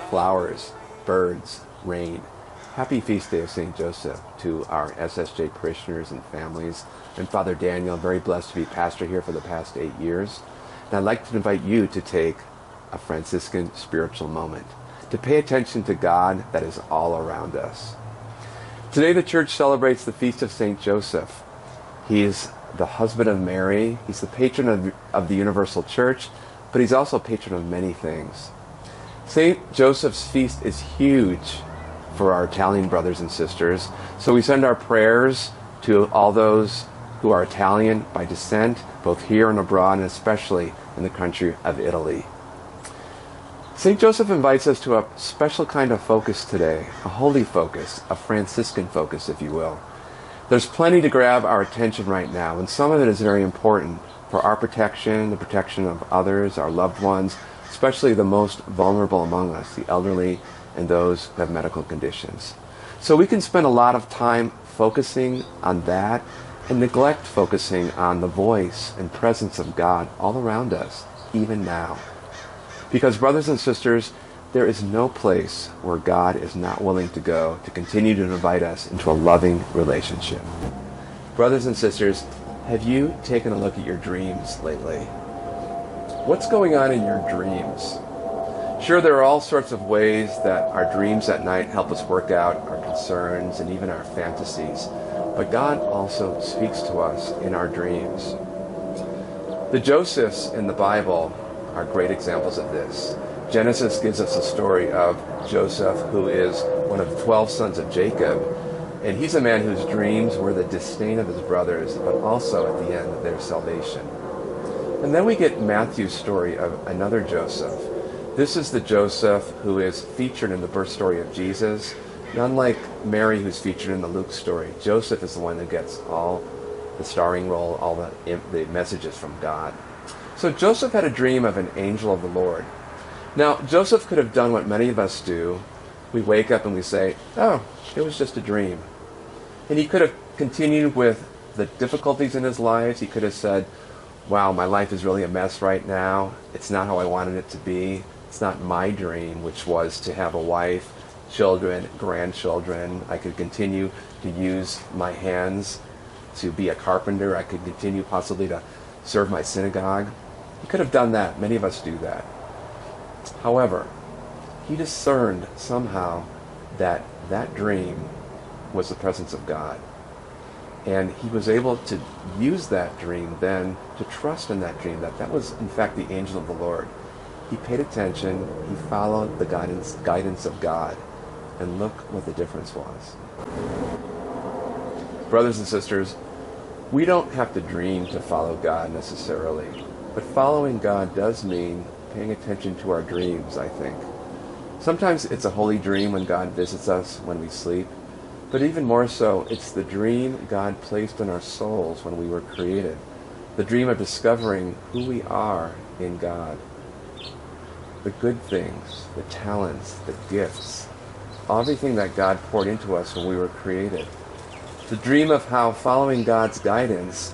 Flowers, birds, rain. Happy Feast Day of Saint Joseph to our SSJ parishioners and families. I'm Father Daniel, very blessed to be pastor here for the past 8 years. And I'd like to invite you to take a Franciscan spiritual moment, to pay attention to God that is all around us. Today the Church celebrates the Feast of Saint Joseph. He is the husband of Mary. He's the patron of the Universal Church, but he's also patron of many things. Saint Joseph's feast is huge for our Italian brothers and sisters, so we send our prayers to all those who are Italian by descent, both here and abroad, and especially in the country of Italy. Saint Joseph invites us to a special kind of focus today, a holy focus, a Franciscan focus, if you will. There's plenty to grab our attention right now, and some of it is very important for our protection, the protection of others, our loved ones, especially the most vulnerable among us, the elderly and those who have medical conditions. So we can spend a lot of time focusing on that and neglect focusing on the voice and presence of God all around us, even now. Because, brothers and sisters, there is no place where God is not willing to go to continue to invite us into a loving relationship. Brothers and sisters, have you taken a look at your dreams lately? What's going on in your dreams? Sure, there are all sorts of ways that our dreams at night help us work out our concerns and even our fantasies. But God also speaks to us in our dreams. The Josephs in the Bible are great examples of this. Genesis gives us a story of Joseph, who is one of the 12 sons of Jacob. And he's a man whose dreams were the disdain of his brothers, but also at the end their salvation. And then we get Matthew's story of another Joseph. This is the Joseph who is featured in the birth story of Jesus. And unlike Mary, who's featured in the Luke story, Joseph is the one that gets all the starring role, all the messages from God. So Joseph had a dream of an angel of the Lord. Now, Joseph could have done what many of us do. We wake up and we say, oh, it was just a dream. And he could have continued with the difficulties in his life. He could have said, wow, my life is really a mess right now. It's not how I wanted it to be. It's not my dream, which was to have a wife, children, grandchildren. I could continue to use my hands to be a carpenter. I could continue possibly to serve my synagogue. He could have done that. Many of us do that. However, he discerned somehow that that dream was the presence of God. And he was able to use that dream then to trust in that dream, that was in fact the angel of the Lord. He paid attention, he followed the guidance of God, and look what the difference was. Brothers and sisters, we don't have to dream to follow God necessarily, but following God does mean paying attention to our dreams, I think. Sometimes it's a holy dream when God visits us when we sleep. But even more so, it's the dream God placed in our souls when we were created. The dream of discovering who we are in God. The good things, the talents, the gifts, everything that God poured into us when we were created. The dream of how, following God's guidance,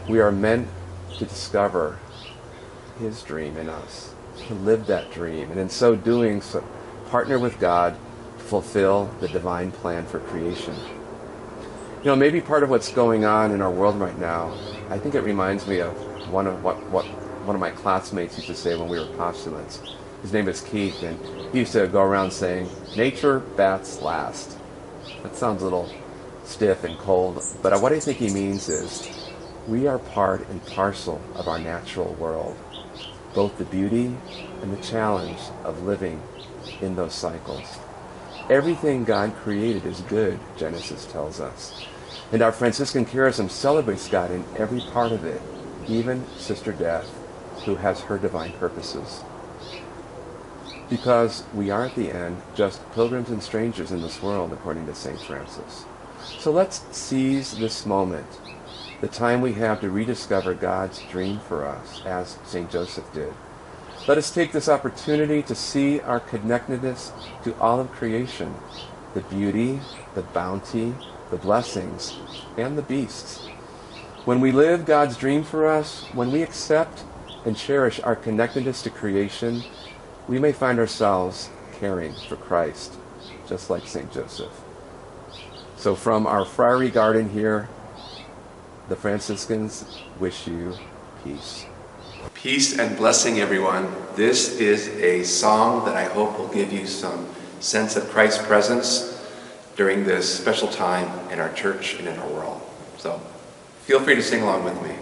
we are meant to discover His dream in us, to live that dream, and in so doing, partner with God fulfill the divine plan for creation. You know, maybe part of what's going on in our world right now, I think it reminds me of what one of my classmates used to say when we were postulants. His name is Keith, and he used to go around saying, nature bats last. That sounds a little stiff and cold, but what I think he means is we are part and parcel of our natural world, both the beauty and the challenge of living in those cycles. Everything God created is good, Genesis tells us. And our Franciscan charism celebrates God in every part of it, even Sister Death, who has her divine purposes. because we are at the end just pilgrims and strangers in this world, according to St. Francis. So let's seize this moment, the time we have to rediscover God's dream for us, as St. Joseph did. Let us take this opportunity to see our connectedness to all of creation, the beauty, the bounty, the blessings, and the beasts. When we live God's dream for us, when we accept and cherish our connectedness to creation, we may find ourselves caring for Christ, just like St. Joseph. So from our friary garden here, the Franciscans wish you peace. Peace and blessing, everyone. This is a song that I hope will give you some sense of Christ's presence during this special time in our church and in our world. So feel free to sing along with me.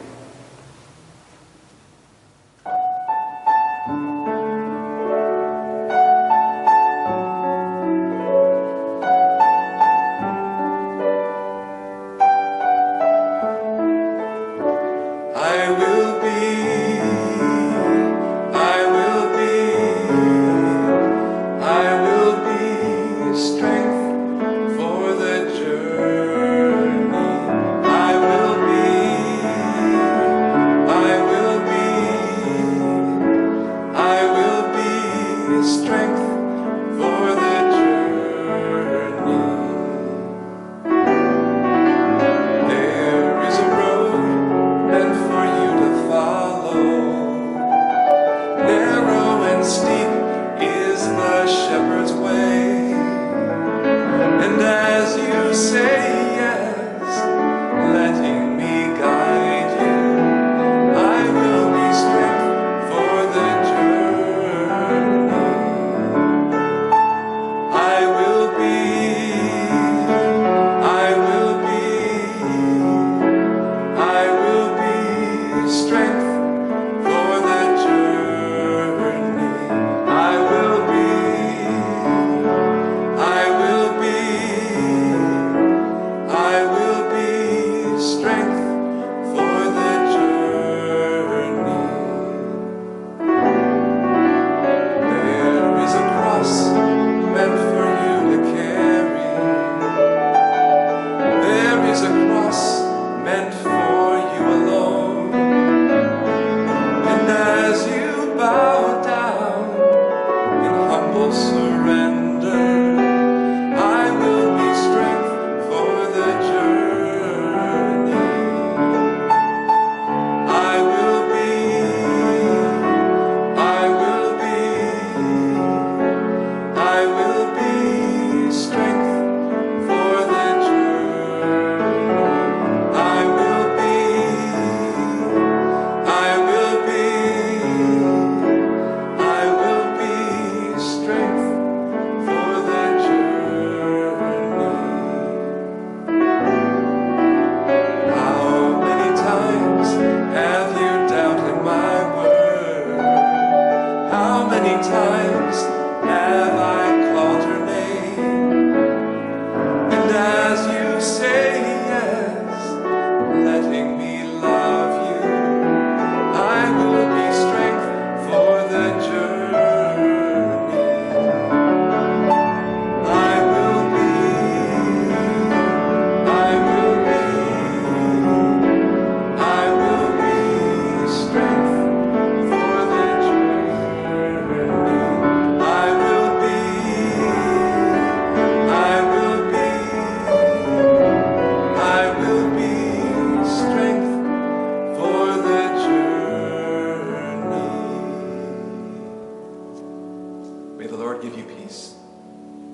May the Lord give you peace.